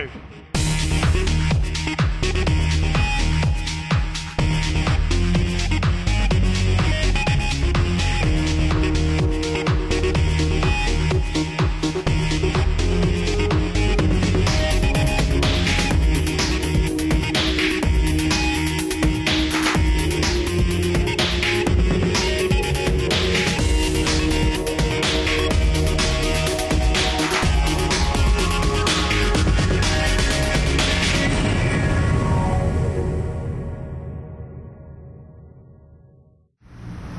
go.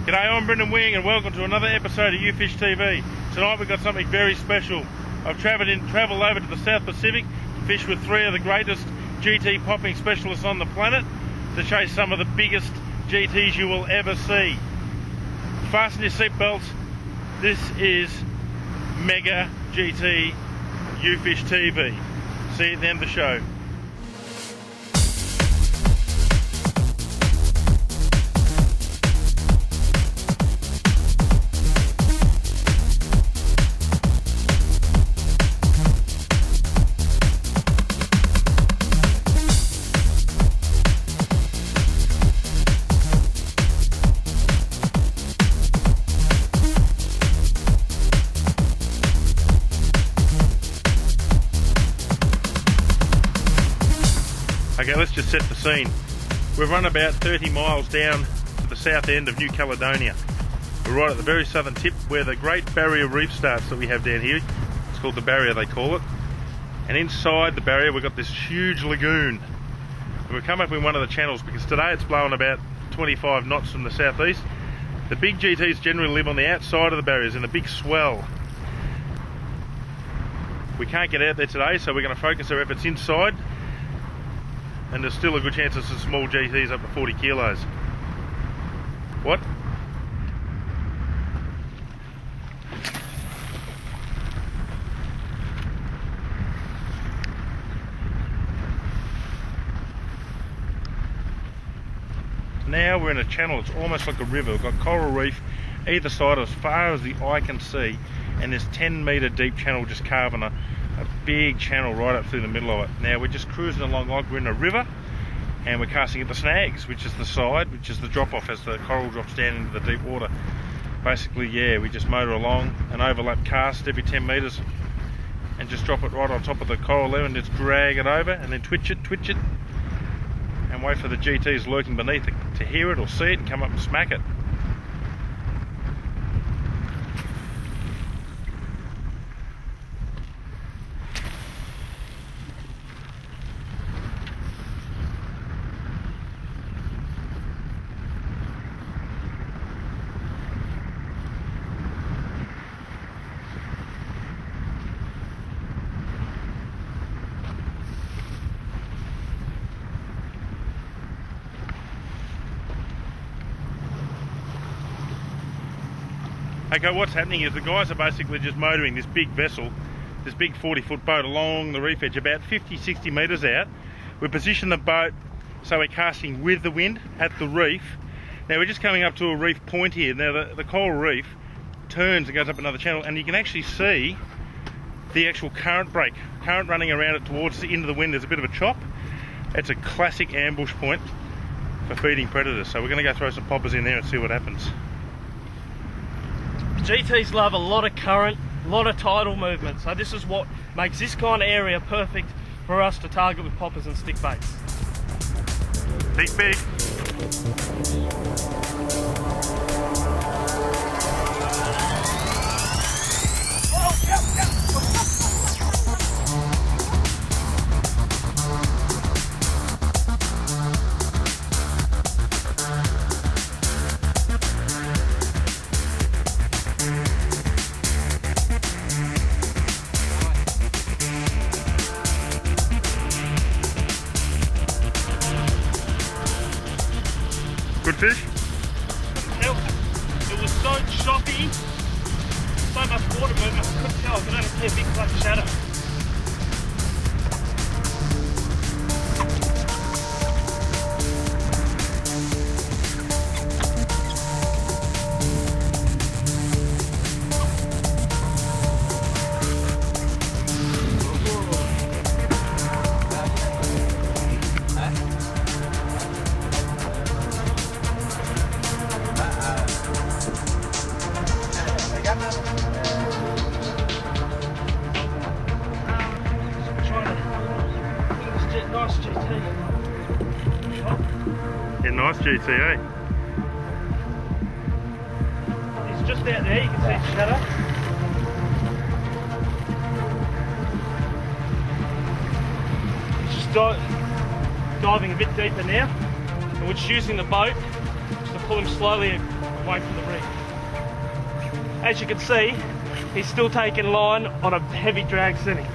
G'day, I'm Brendan Wing and welcome to another episode of YouFishTV. Tonight we've got something very special. I've travelled over to the South Pacific to fish with three of the greatest GT popping specialists on the planet to chase some of the biggest GTs you will ever see. Fasten your seatbelts. This is Mega GT YouFishTV. See you at the end of the show. Okay, let's just set the scene. We've run about 30 miles down to the south end of New Caledonia. We're right at the very southern tip where the Great Barrier Reef starts that we have down here. It's called the Barrier, they call it. And inside the barrier we've got this huge lagoon. And we've come up in one of the channels because today it's blowing about 25 knots from the southeast. The big GTs generally live on the outside of the barriers in a big swell. We can't get out there today, so we're going to focus our efforts inside. And there's still a good chance of some small GTs up to 40 kilos. What? Now we're in a channel, it's almost like a river. We've got coral reef either side as far as the eye can see, and this 10-metre deep channel just carving a big channel right up through the middle of it. Now we're just cruising along like we're in a river, and we're casting at the snags, which is the side, which is the drop off as the coral drops down into the deep water. Basically, yeah, we just motor along and overlap cast every 10 metres and just drop it right on top of the coral there and just drag it over and then twitch it and wait for the GTs lurking beneath it to hear it or see it and come up and smack it. Okay, what's happening is the guys are basically just motoring this big vessel, this big 40-foot boat along the reef edge about 50-60 metres out. We position the boat so we're casting with the wind at the reef. Now we're just coming up to a reef point here. Now the coral reef turns and goes up another channel, and you can actually see the actual current running around it towards the end of the wind. There's a bit of a chop. It's a classic ambush point for feeding predators. So we're going to go throw some poppers in there and see what happens. GTs love a lot of current, a lot of tidal movement, so this is what makes this kind of area perfect for us to target with poppers and stick baits. Think big. Good fish? It was so choppy, so much water movement, I couldn't tell. I could only see a big black shadow. Nice GT. Yeah, nice GT, eh? He's just out there, you can see the shadow. He's just diving a bit deeper now, and we're just using the boat just to pull him slowly away from the reef. As you can see, he's still taking line on a heavy drag setting.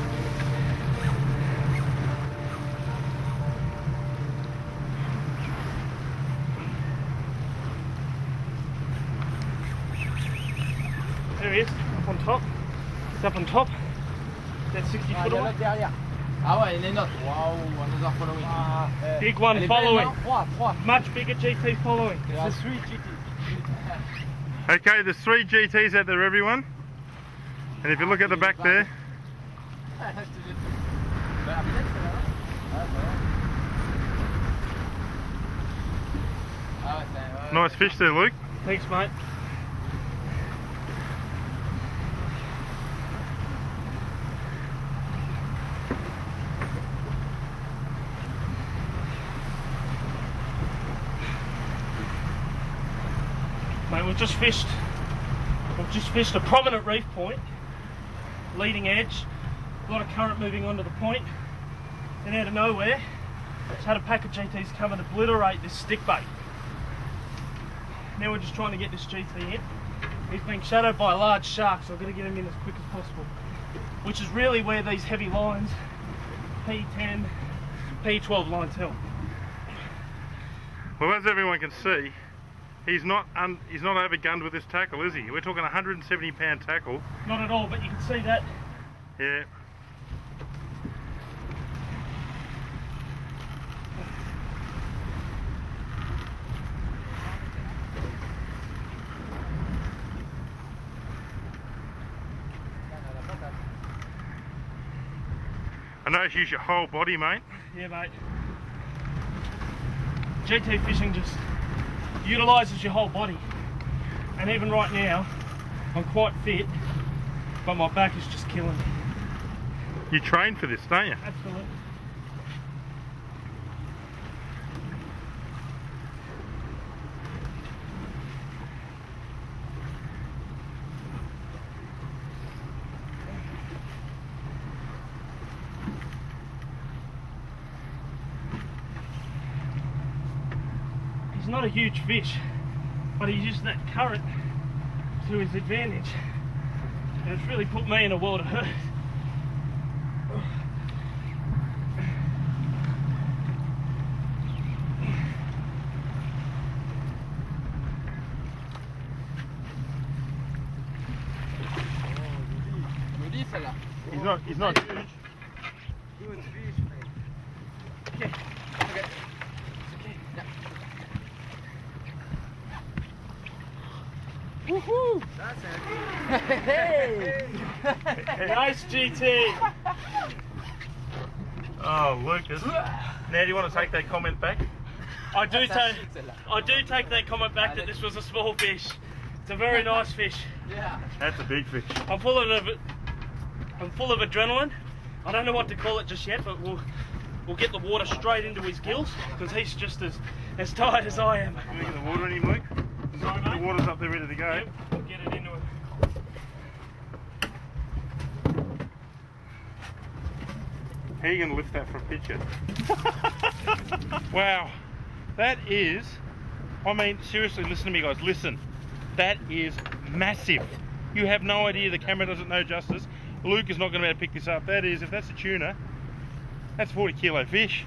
There he is, up on top. He's up on top. That's 60 foot away. Ah ouais, il est notre. Wow, another following. Big one following. Much bigger GT following. It's a sweet GT. Okay, there's 3 GTs out there, everyone. And if you look at the back there, nice fish there, Luke. Thanks, mate. Mate, we've just fished a prominent reef point, leading edge, a lot of current moving onto the point, and out of nowhere, just had a pack of GTs come and obliterate this stick bait. Now we're just trying to get this GT in. He's being shadowed by a large shark, so I've got to get him in as quick as possible, which is really where these heavy lines, P10, P12 lines help. Well, as everyone can see, he's not overgunned with this tackle, is he? We're talking 170 pound tackle. Not at all, but you can see that. Yeah. I know you use your whole body, mate. Yeah, mate. GT fishing just utilises your whole body, and even right now I'm quite fit, but my back is just killing me. You train for this, don't you? Absolutely. He's not a huge fish, but he used that current to his advantage, and it's really put me in a world of hurt. He's not huge. Good fish, mate. Okay. Okay. Woohoo! That's it. Hey! Nice GT! Oh, Lucas. Now, do you want to take that comment back? I do take that comment back that this was a small fish. It's a very nice fish. Yeah. That's a big fish. I'm full of adrenaline. I don't know what to call it just yet, but we'll get the water straight into his gills because he's just as tired as I am. Can we get the water in him, Luke? Sorry, mate. The water's up there ready to go. Yep, we'll get it into him. How are you going to lift that for a picture? Wow, that is, I mean, seriously, listen to me, guys, listen. That is massive. You have no idea, the camera doesn't know justice. Luke is not going to be able to pick this up. That is, if that's a tuna, that's 40 kilo fish.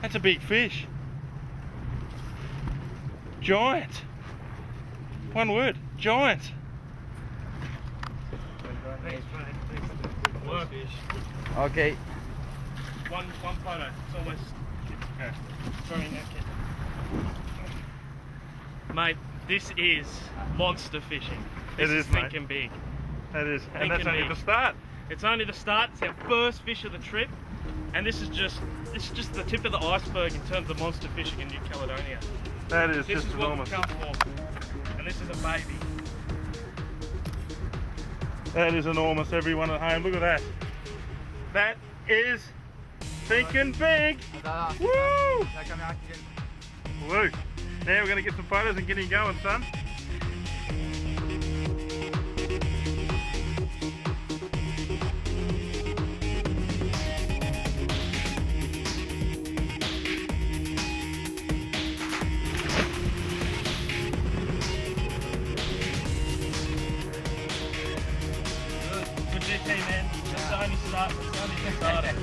That's a big fish. Giant. One word, giant. Thanks, mate. Thanks. Work. Okay. One photo. It's almost. Okay. Sorry, no, mate, this is monster fishing. This It is, mate. thinking big. That is, and Thinking that's only big. the start. It's only the start. It's our first fish of the trip, and this is just the tip of the iceberg in terms of monster fishing in New Caledonia. That is This just is what enormous. we've come for, and this is a baby. That is enormous, everyone at home. Look at that. That is Thinking big. Woo! Woo! Now we're going to get some photos and get him going, son. Good GT, man. Just only started. It's only just started.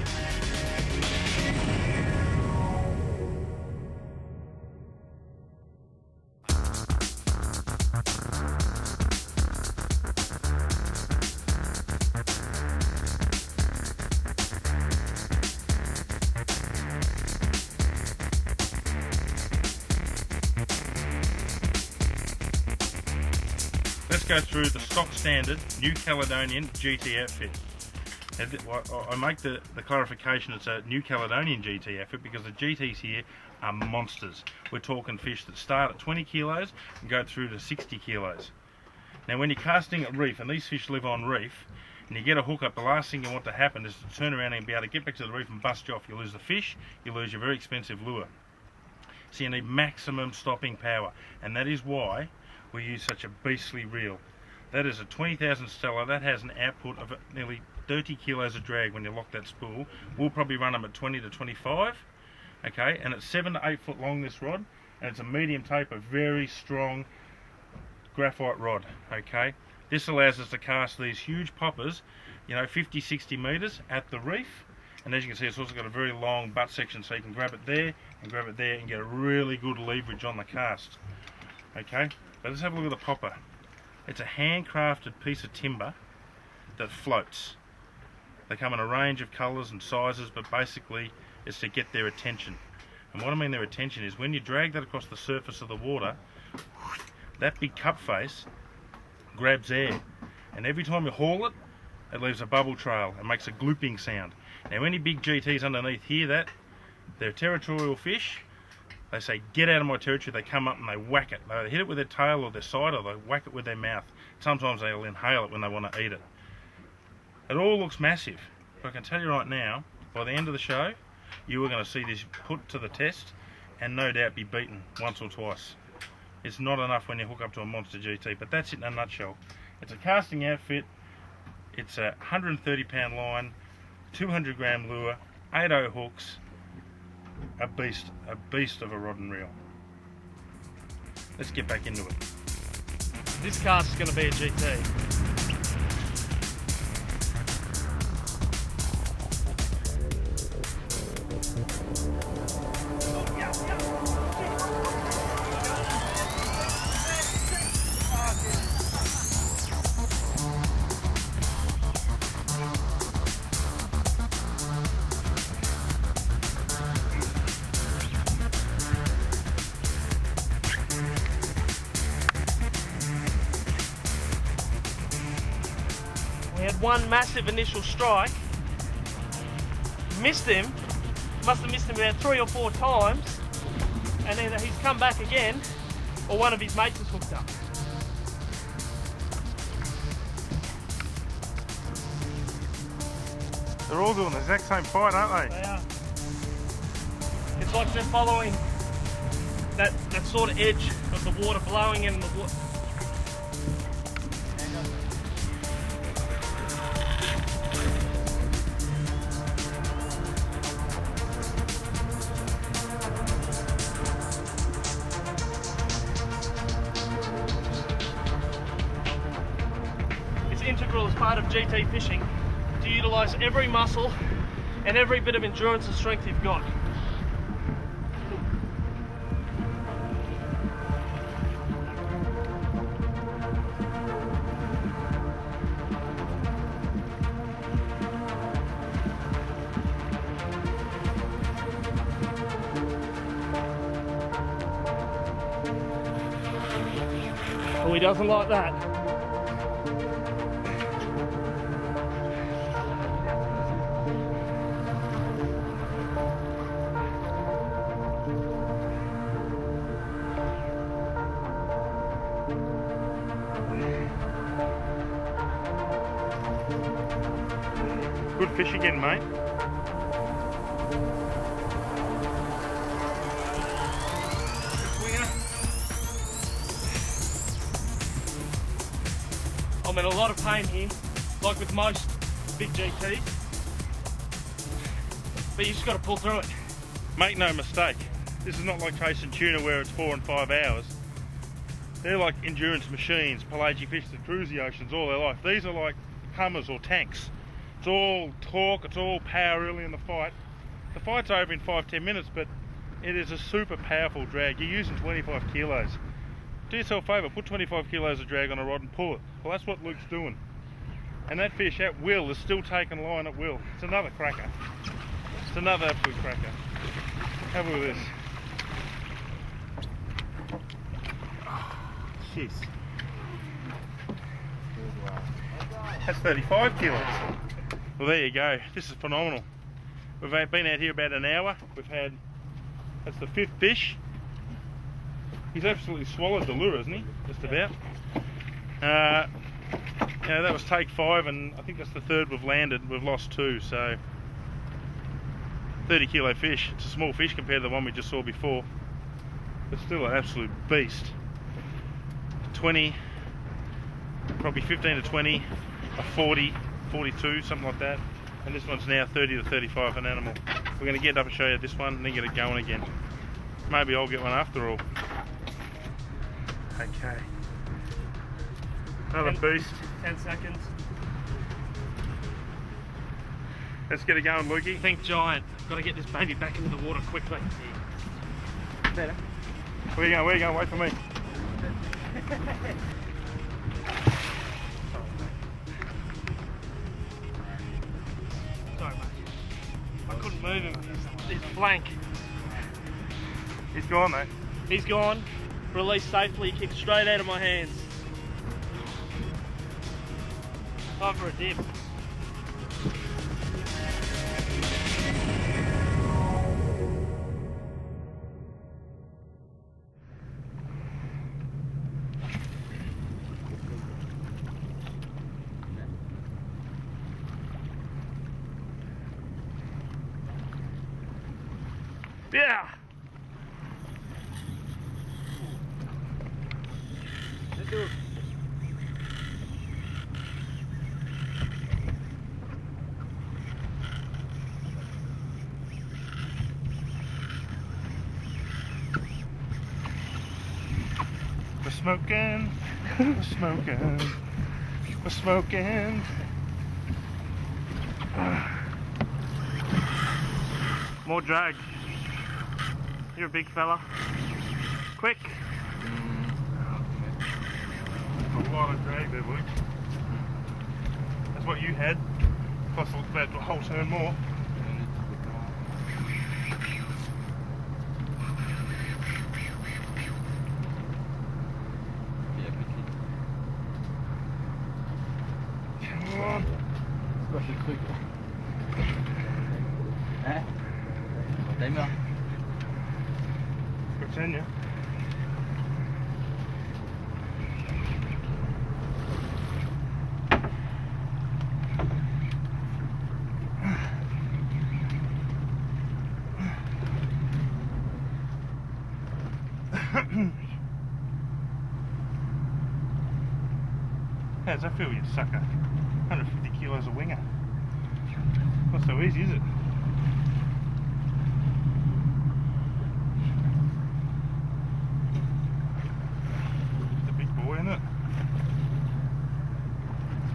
Let's go through the stock standard New Caledonian GT outfit. I make the clarification it's a New Caledonian GT outfit because the GTs here are monsters. We're talking fish that start at 20 kilos and go through to 60 kilos. Now when you're casting at reef, and these fish live on reef, and you get a hook up, the last thing you want to happen is to turn around and be able to get back to the reef and bust you off. You lose the fish, you lose your very expensive lure. So you need maximum stopping power, and that is why we use such a beastly reel. That is a 20,000 Stella. That has an output of nearly 30 kilos of drag when you lock that spool. We'll probably run them at 20 to 25. Okay, and it's 7 to 8 foot long, this rod, and it's a medium taper, very strong graphite rod. Okay, this allows us to cast these huge poppers, you know, 50, 60 meters at the reef. And as you can see, it's also got a very long butt section, so you can grab it there and grab it there and get a really good leverage on the cast. Okay, but let's have a look at the popper. It's a handcrafted piece of timber that floats. They come in a range of colours and sizes, but basically it's to get their attention. And what I mean their attention is when you drag that across the surface of the water, that big cup face grabs air, and every time you haul it, it leaves a bubble trail and makes a glooping sound. Now any big GTs underneath hear that, they're territorial fish. They say, get out of my territory. They come up and they whack it. They hit it with their tail or their side, or they whack it with their mouth. Sometimes they'll inhale it when they want to eat it. It all looks massive, but I can tell you right now, by the end of the show, you are going to see this put to the test and no doubt be beaten once or twice. It's not enough when you hook up to a monster GT, but that's it in a nutshell. It's a casting outfit. It's a 130 pound line, 200 gram lure, 8/0 hooks, a beast of a rod and reel. Let's get back into it. This cast is going to be a GT. We had one massive initial strike, missed him, must have missed him about 3 or 4 times, and either he's come back again or one of his mates has hooked up. They're all doing the exact same fight, aren't they? They are. It's like they're following that sort of edge of the water blowing in the water. Integral as part of GT fishing to utilise every muscle and every bit of endurance and strength you've got. Oh, he doesn't like that. Good fish again, mate. I'm in a lot of pain here, like with most big GTs. But you just got to pull through it. Make no mistake, this is not like chasing tuna where it's 4 and 5 hours. They're like endurance machines, pelagic fish that cruise the oceans all their life. These are like Hummers or tanks. It's all torque, it's all power early in the fight. The fight's over in 5-10 minutes, but it is a super powerful drag. You're using 25 kilos. Do yourself a favour, put 25 kilos of drag on a rod and pull it. Well, that's what Luke's doing. And that fish at will is still taking line at will. It's another cracker. It's another absolute cracker. Have a look at this. Jeez. That's 35 kilos. Well, there you go. This is phenomenal. We've been out here about an hour. We've had, that's the 5th fish. He's absolutely swallowed the lure, hasn't he? Just about. That was take 5, and I think that's the 3rd we've landed. We've lost 2, so 30 kilo fish. It's a small fish compared to the one we just saw before, but still an absolute beast. 20, probably 15 to 20, a 40, 42, something like that. And this one's now 30 to 35 an animal. We're going to get up and show you this one and then get it going again. Maybe I'll get one after all. Okay. Another boost. 10 seconds. Let's get it going, Lukey. Think giant. Got to get this baby back into the water quickly. Better. Where you going? Where you going? Wait for me. Sorry, mate. I couldn't move him. He's blank. He's gone, though. He's gone. Released safely. He kicked straight out of my hands. Time for a dip. Yeah. Let's do it. We're smoking. We're smoking. We're smoking. More drag. You're a big fella. Quick. A lot of drag there, Luke. That's what you had. Plus about a whole turn more. Come on. Especially quick. Hè? Wat neem je? Virginia. How does that feel, you sucker? 150 kilos of winger. Not so easy, is it? It's a big boy, isn't it?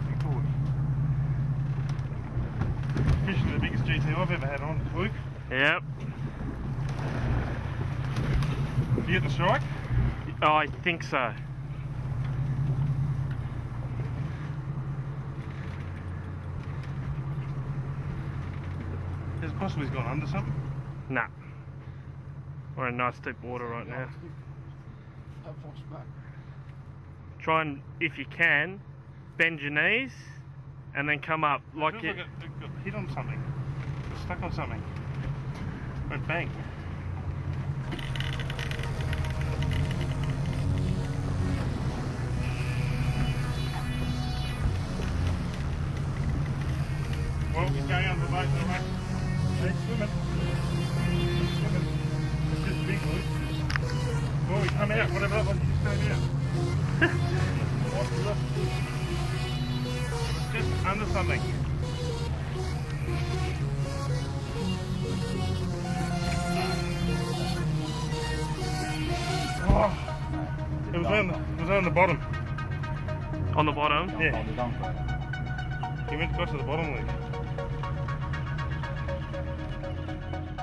Big boy. Fishing the biggest GT I've ever had on, Luke. Yep. Did you get the strike? Oh, I think so. Has it possibly gone under something? Nah. We're in nice deep water right now. Try and, if you can, bend your knees and then come up like It feels like it got hit on something. It's stuck on something. Went bang. Well, he's going under the boat now, mate. He's swimming. He's swimming. It's just big, Luke. Well, we come out, whatever that was, you just came out. under something. Oh, it was on the bottom. On the bottom? Yeah. He got to the bottom leg.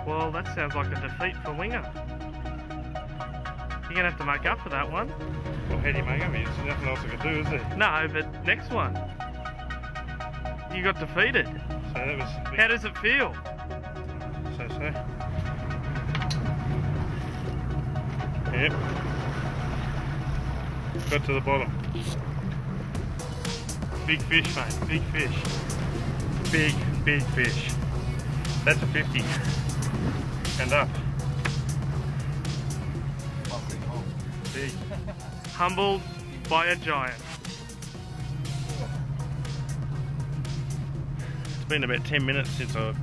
Well, that sounds like a defeat for Winger. You're gonna have to make up for that one. Well, how do you make up? There's nothing else I can do, is there? No, but next one. You got defeated. So that was... How does it feel? So. Yep. Got to the bottom. Big fish, mate. Big fish. Big fish. That's a 50. And up. Big. Humbled by a giant. It's been about 10 minutes since I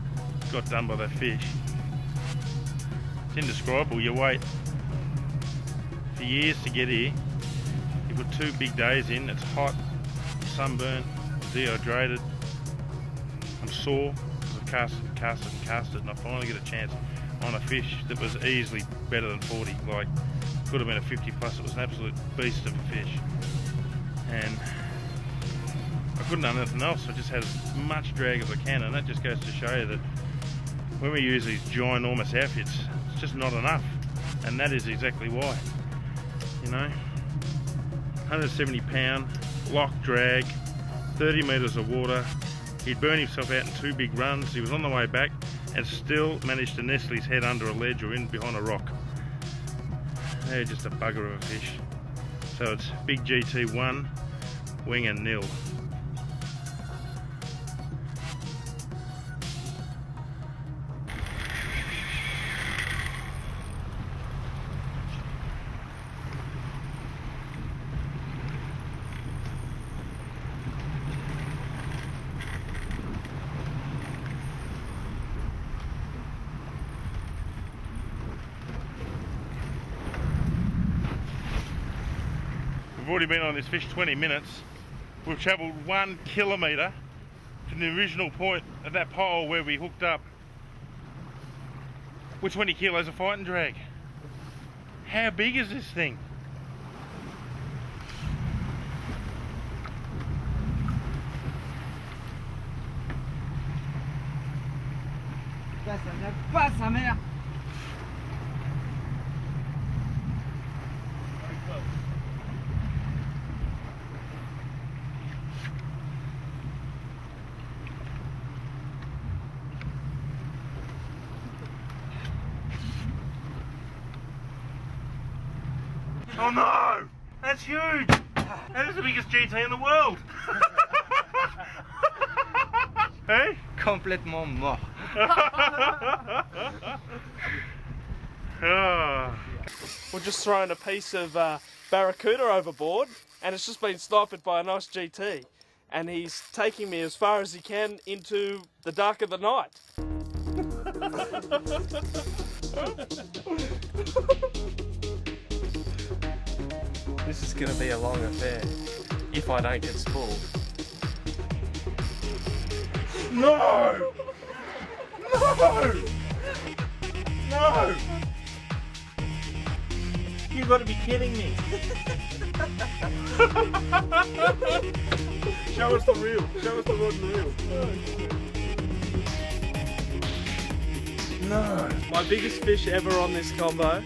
got done by that fish. It's indescribable. You wait for years to get here. You put 2 big days in. It's hot, sunburnt, dehydrated. I'm sore because I've casted, and I finally get a chance on a fish that was easily better than 40. Like, could have been a 50 plus. It was an absolute beast of a fish, and I couldn't do anything else. I just had as much drag as I can, and that just goes to show you that when we use these ginormous outfits, it's just not enough, and that is exactly why. You know, 170 pound lock drag, 30 metres of water. He'd burned himself out in 2 big runs. He was on the way back and still managed to nestle his head under a ledge or in behind a rock. They're just a bugger of a fish. So it's big GT 1, Winger 0. We've already been on this fish 20 minutes. We've travelled 1 kilometre from the original point of that pole where we hooked up with 20 kilos of fighting drag. How big is this thing? Pásame. Oh no! That's huge! That is the biggest GT in the world! Hey? Complètement mort. Oh. We're just throwing a piece of barracuda overboard, and it's just been sniped by a nice GT. And he's taking me as far as he can into the dark of the night. This is going to be a long affair if I don't get spooled. No! No! No! You've got to be kidding me. Show us the reel. Show us the rod and reel. No. My biggest fish ever on this combo